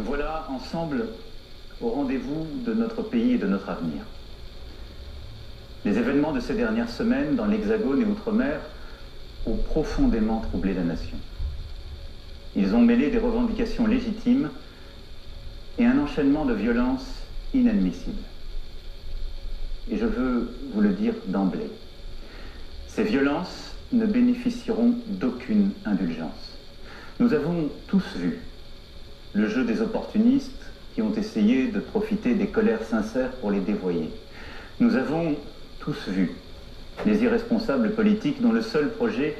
Nous voilà ensemble au rendez-vous de notre pays et de notre avenir. Les événements de ces dernières semaines dans l'Hexagone et Outre-mer ont profondément troublé la nation. Ils ont mêlé des revendications légitimes et un enchaînement de violences inadmissibles. Et je veux vous le dire d'emblée, ces violences ne bénéficieront d'aucune indulgence. Nous avons tous vu le jeu des opportunistes qui ont essayé de profiter des colères sincères pour les dévoyer. Nous avons tous vu les irresponsables politiques dont le seul projet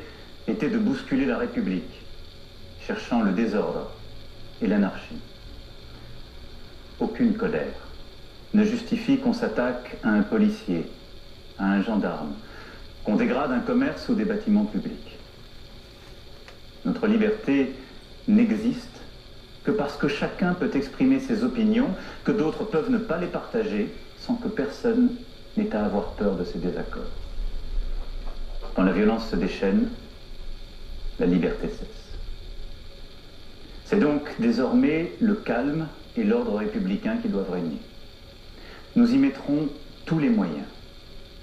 était de bousculer la République, cherchant le désordre et l'anarchie. Aucune colère ne justifie qu'on s'attaque à un policier, à un gendarme, qu'on dégrade un commerce ou des bâtiments publics. Notre liberté n'existe que parce que chacun peut exprimer ses opinions, que d'autres peuvent ne pas les partager, sans que personne n'ait à avoir peur de ses désaccords. Quand la violence se déchaîne, la liberté cesse. C'est donc désormais le calme et l'ordre républicain qui doivent régner. Nous y mettrons tous les moyens,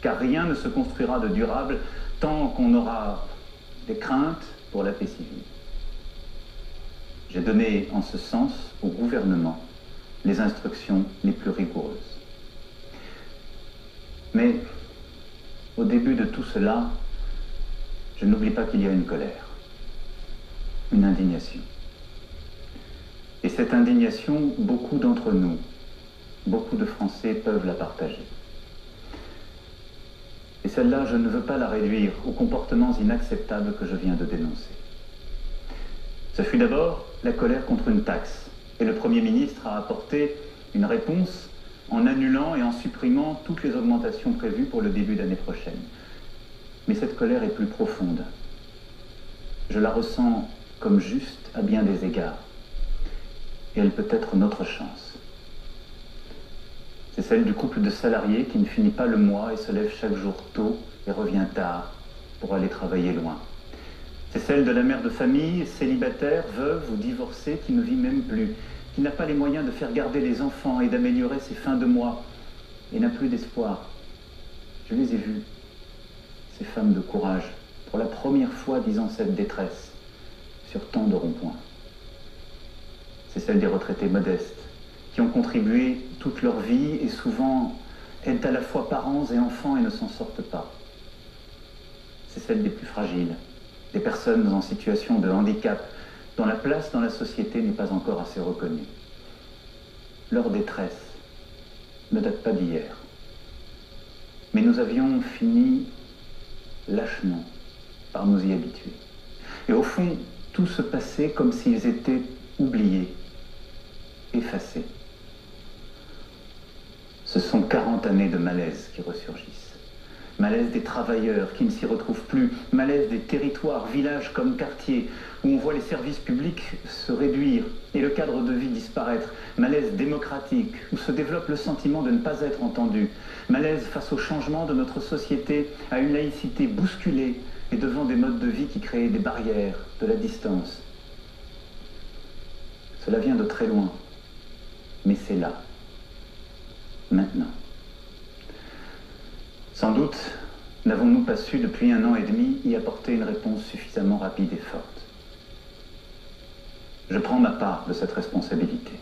car rien ne se construira de durable tant qu'on aura des craintes pour la paix civile. J'ai donné en ce sens au gouvernement les instructions les plus rigoureuses. Mais au début de tout cela, je n'oublie pas qu'il y a une colère, une indignation. Et cette indignation, beaucoup d'entre nous, beaucoup de Français peuvent la partager. Et celle-là, je ne veux pas la réduire aux comportements inacceptables que je viens de dénoncer. Ce fut d'abord la colère contre une taxe, et le Premier ministre a apporté une réponse en annulant et en supprimant toutes les augmentations prévues pour le début d'année prochaine. Mais cette colère est plus profonde. Je la ressens comme juste à bien des égards, et elle peut être notre chance. C'est celle du couple de salariés qui ne finit pas le mois et se lève chaque jour tôt et revient tard pour aller travailler loin. C'est celle de la mère de famille, célibataire, veuve ou divorcée qui ne vit même plus, qui n'a pas les moyens de faire garder les enfants et d'améliorer ses fins de mois et n'a plus d'espoir. Je les ai vues, ces femmes de courage, pour la première fois disant cette détresse sur tant de ronds-points. C'est celle des retraités modestes qui ont contribué toute leur vie et souvent aident à la fois parents et enfants et ne s'en sortent pas. C'est celle des plus fragiles, des personnes en situation de handicap, dont la place dans la société n'est pas encore assez reconnue. Leur détresse ne date pas d'hier. Mais nous avions fini lâchement par nous y habituer. Et au fond, tout se passait comme s'ils étaient oubliés, effacés. Ce sont 40 années de malaise qui ressurgissent. Malaise des travailleurs qui ne s'y retrouvent plus, malaise des territoires, villages comme quartiers, où on voit les services publics se réduire et le cadre de vie disparaître, malaise démocratique, où se développe le sentiment de ne pas être entendu, malaise face au changement de notre société à une laïcité bousculée et devant des modes de vie qui créent des barrières, de la distance. Cela vient de très loin, mais c'est là, maintenant. Sans doute n'avons-nous pas su depuis 1 an et demi y apporter une réponse suffisamment rapide et forte. Je prends ma part de cette responsabilité.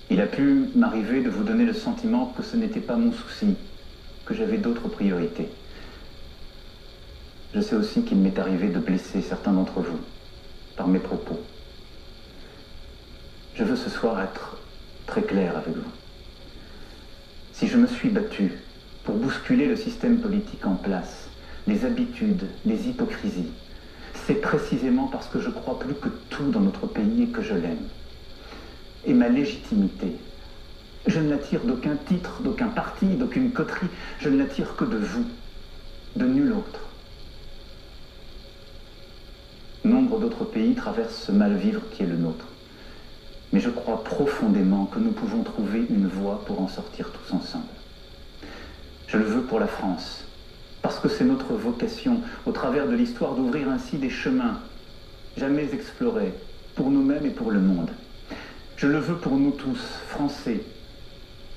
Il a pu m'arriver de vous donner le sentiment que ce n'était pas mon souci, que j'avais d'autres priorités. Je sais aussi qu'il m'est arrivé de blesser certains d'entre vous par mes propos. Je veux ce soir être très clair avec vous. Si je me suis battu pour bousculer le système politique en place, les habitudes, les hypocrisies, c'est précisément parce que je crois plus que tout dans notre pays et que je l'aime. Et ma légitimité, je ne la tire d'aucun titre, d'aucun parti, d'aucune coterie, je ne la tire que de vous, de nul autre. Nombre d'autres pays traversent ce mal-vivre qui est le nôtre. Mais je crois profondément que nous pouvons trouver une voie pour en sortir tous ensemble. Je le veux pour la France, parce que c'est notre vocation, au travers de l'histoire, d'ouvrir ainsi des chemins jamais explorés, pour nous-mêmes et pour le monde. Je le veux pour nous tous, Français,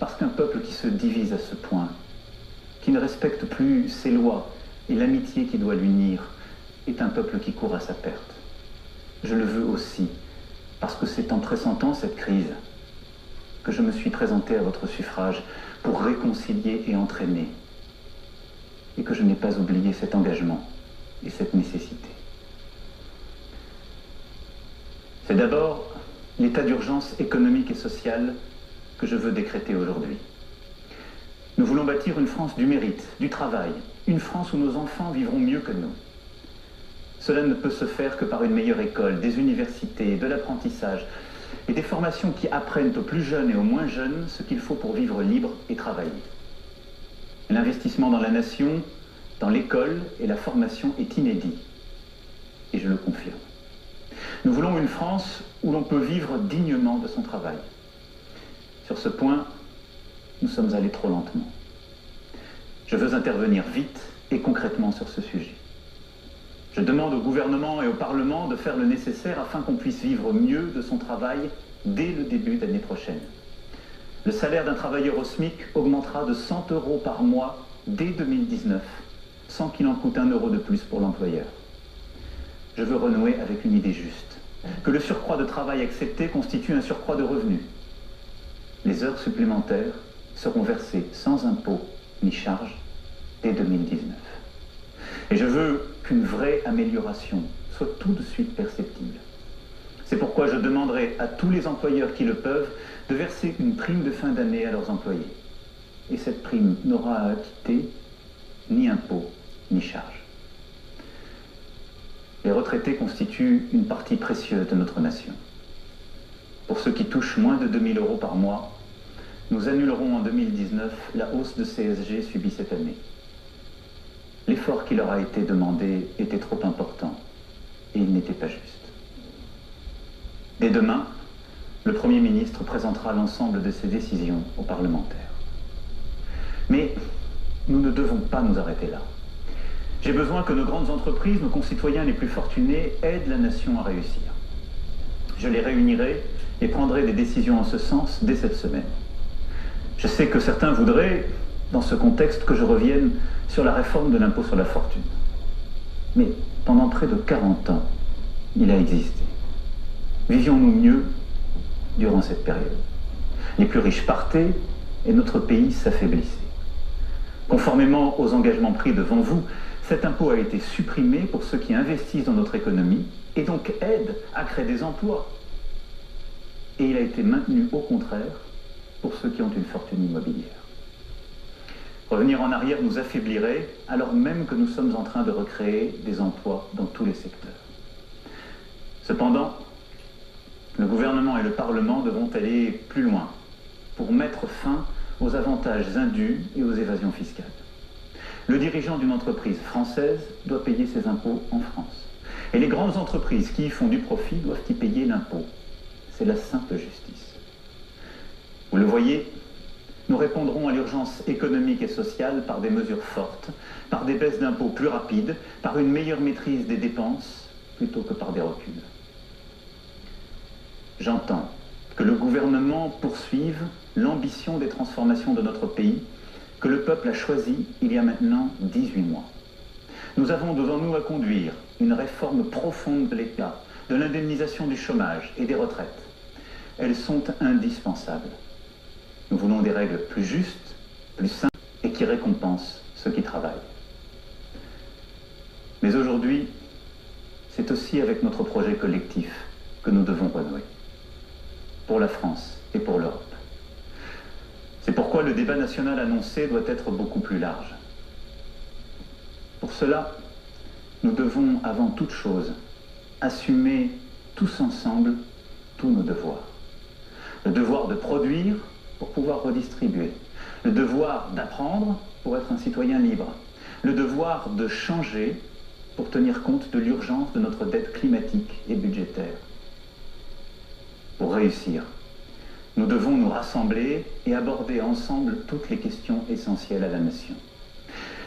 parce qu'un peuple qui se divise à ce point, qui ne respecte plus ses lois et l'amitié qui doit l'unir, est un peuple qui court à sa perte. Je le veux aussi, parce que c'est en pressentant cette crise que je me suis présenté à votre suffrage pour réconcilier et entraîner, et que je n'ai pas oublié cet engagement et cette nécessité. C'est d'abord l'état d'urgence économique et sociale que je veux décréter aujourd'hui. Nous voulons bâtir une France du mérite, du travail, une France où nos enfants vivront mieux que nous. Cela ne peut se faire que par une meilleure école, des universités, de l'apprentissage et des formations qui apprennent aux plus jeunes et aux moins jeunes ce qu'il faut pour vivre libre et travailler. L'investissement dans la nation, dans l'école et la formation est inédit, et je le confirme. Nous voulons une France où l'on peut vivre dignement de son travail. Sur ce point, nous sommes allés trop lentement. Je veux intervenir vite et concrètement sur ce sujet. Je demande au gouvernement et au Parlement de faire le nécessaire afin qu'on puisse vivre mieux de son travail dès le début d'année prochaine. Le salaire d'un travailleur au SMIC augmentera de 100 € par mois dès 2019, sans qu'il en coûte 1 € de plus pour l'employeur. Je veux renouer avec une idée juste, que le surcroît de travail accepté constitue un surcroît de revenus. Les heures supplémentaires seront versées sans impôt ni charge dès 2019. Et je veux qu'une vraie amélioration soit tout de suite perceptible. C'est pourquoi je demanderai à tous les employeurs qui le peuvent de verser une prime de fin d'année à leurs employés. Et cette prime n'aura à acquitter ni impôt ni charge. Les retraités constituent une partie précieuse de notre nation. Pour ceux qui touchent moins de 2 000 € par mois, nous annulerons en 2019 la hausse de CSG subie cette année. L'effort qui leur a été demandé était trop important et il n'était pas juste. Dès demain, le Premier ministre présentera l'ensemble de ses décisions aux parlementaires. Mais nous ne devons pas nous arrêter là. J'ai besoin que nos grandes entreprises, nos concitoyens les plus fortunés, aident la nation à réussir. Je les réunirai et prendrai des décisions en ce sens dès cette semaine. Je sais que certains voudraient, dans ce contexte, que je revienne sur la réforme de l'impôt sur la fortune. Mais pendant près de 40 ans, il a existé. Vivions-nous mieux durant cette période? Les plus riches partaient et notre pays s'affaiblissait. Conformément aux engagements pris devant vous, cet impôt a été supprimé pour ceux qui investissent dans notre économie et donc aident à créer des emplois. Et il a été maintenu au contraire pour ceux qui ont une fortune immobilière. Revenir en arrière nous affaiblirait alors même que nous sommes en train de recréer des emplois dans tous les secteurs. Cependant, le gouvernement et le Parlement devront aller plus loin pour mettre fin aux avantages indus et aux évasions fiscales. Le dirigeant d'une entreprise française doit payer ses impôts en France. Et les grandes entreprises qui y font du profit doivent y payer l'impôt. C'est la simple justice. Vous le voyez, nous répondrons à l'urgence économique et sociale par des mesures fortes, par des baisses d'impôts plus rapides, par une meilleure maîtrise des dépenses, plutôt que par des reculs. J'entends que le gouvernement poursuive l'ambition des transformations de notre pays que le peuple a choisi il y a maintenant 18 mois. Nous avons devant nous à conduire une réforme profonde de l'État, de l'indemnisation du chômage et des retraites. Elles sont indispensables. Nous voulons des règles plus justes, plus simples et qui récompensent ceux qui travaillent. Mais aujourd'hui, c'est aussi avec notre projet collectif que nous devons renouer. Pour la France et pour l'Europe. C'est pourquoi le débat national annoncé doit être beaucoup plus large. Pour cela, nous devons avant toute chose assumer tous ensemble tous nos devoirs. Le devoir de produire pour pouvoir redistribuer. Le devoir d'apprendre pour être un citoyen libre. Le devoir de changer pour tenir compte de l'urgence de notre dette climatique et budgétaire. Pour réussir, nous devons nous rassembler et aborder ensemble toutes les questions essentielles à la nation.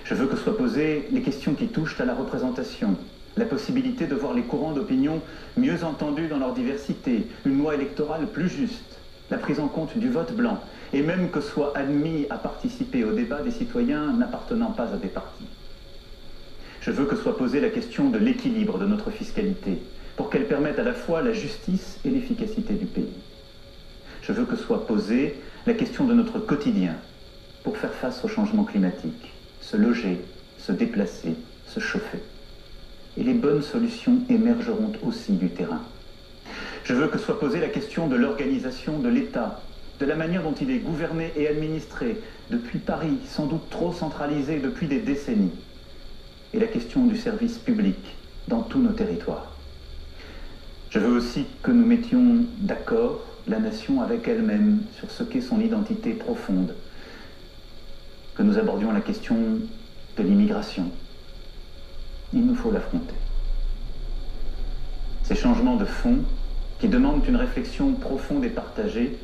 Je veux que soient posées les questions qui touchent à la représentation, la possibilité de voir les courants d'opinion mieux entendus dans leur diversité, une loi électorale plus juste, la prise en compte du vote blanc, et même que soient admis à participer au débat des citoyens n'appartenant pas à des partis. Je veux que soit posée la question de l'équilibre de notre fiscalité, pour qu'elle permette à la fois la justice et l'efficacité du pays. Je veux que soit posée la question de notre quotidien, pour faire face au changement climatique, se loger, se déplacer, se chauffer. Et les bonnes solutions émergeront aussi du terrain. Je veux que soit posée la question de l'organisation de l'État, de la manière dont il est gouverné et administré, depuis Paris, sans doute trop centralisé depuis des décennies, et la question du service public dans tous nos territoires. Je veux aussi que nous mettions d'accord la nation avec elle-même sur ce qu'est son identité profonde, que nous abordions la question de l'immigration. Il nous faut l'affronter. Ces changements de fond, qui demandent une réflexion profonde et partagée,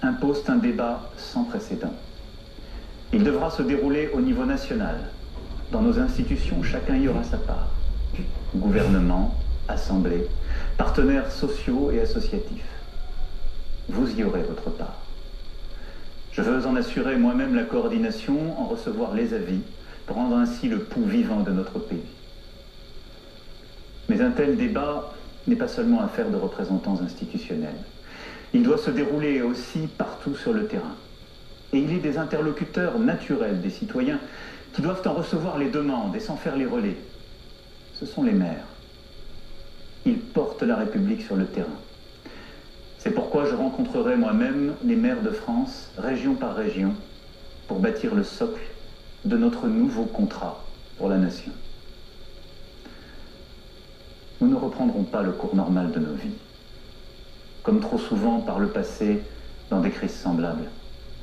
imposent un débat sans précédent. Il devra se dérouler au niveau national. Dans nos institutions, chacun y aura sa part. Gouvernement, assemblée, partenaires sociaux et associatifs. Vous y aurez votre part. Je veux en assurer moi-même la coordination, en recevoir les avis, pour rendre ainsi le pouls vivant de notre pays. Mais un tel débat n'est pas seulement affaire de représentants institutionnels. Il doit se dérouler aussi partout sur le terrain. Et il est des interlocuteurs naturels des citoyens qui doivent en recevoir les demandes et s'en faire les relais. Ce sont les maires. Ils portent la République sur le terrain. C'est pourquoi je rencontrerai moi-même les maires de France, région par région, pour bâtir le socle de notre nouveau contrat pour la nation. Nous ne reprendrons pas le cours normal de nos vies, comme trop souvent par le passé dans des crises semblables,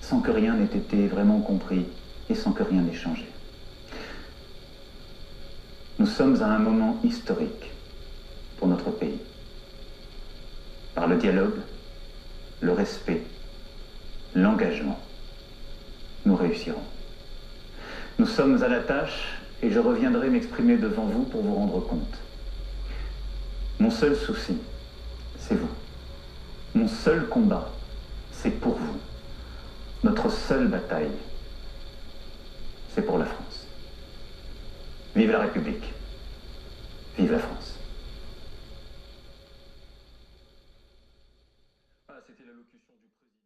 sans que rien n'ait été vraiment compris et sans que rien n'ait changé. Nous sommes à un moment historique pour notre pays. Par le dialogue, le respect, l'engagement, nous réussirons. Nous sommes à la tâche et je reviendrai m'exprimer devant vous pour vous rendre compte. Mon seul souci, c'est vous. Mon seul combat, c'est pour vous. Notre seule bataille, c'est pour la France. Vive la République. Vive la France. C'était l'allocution du président.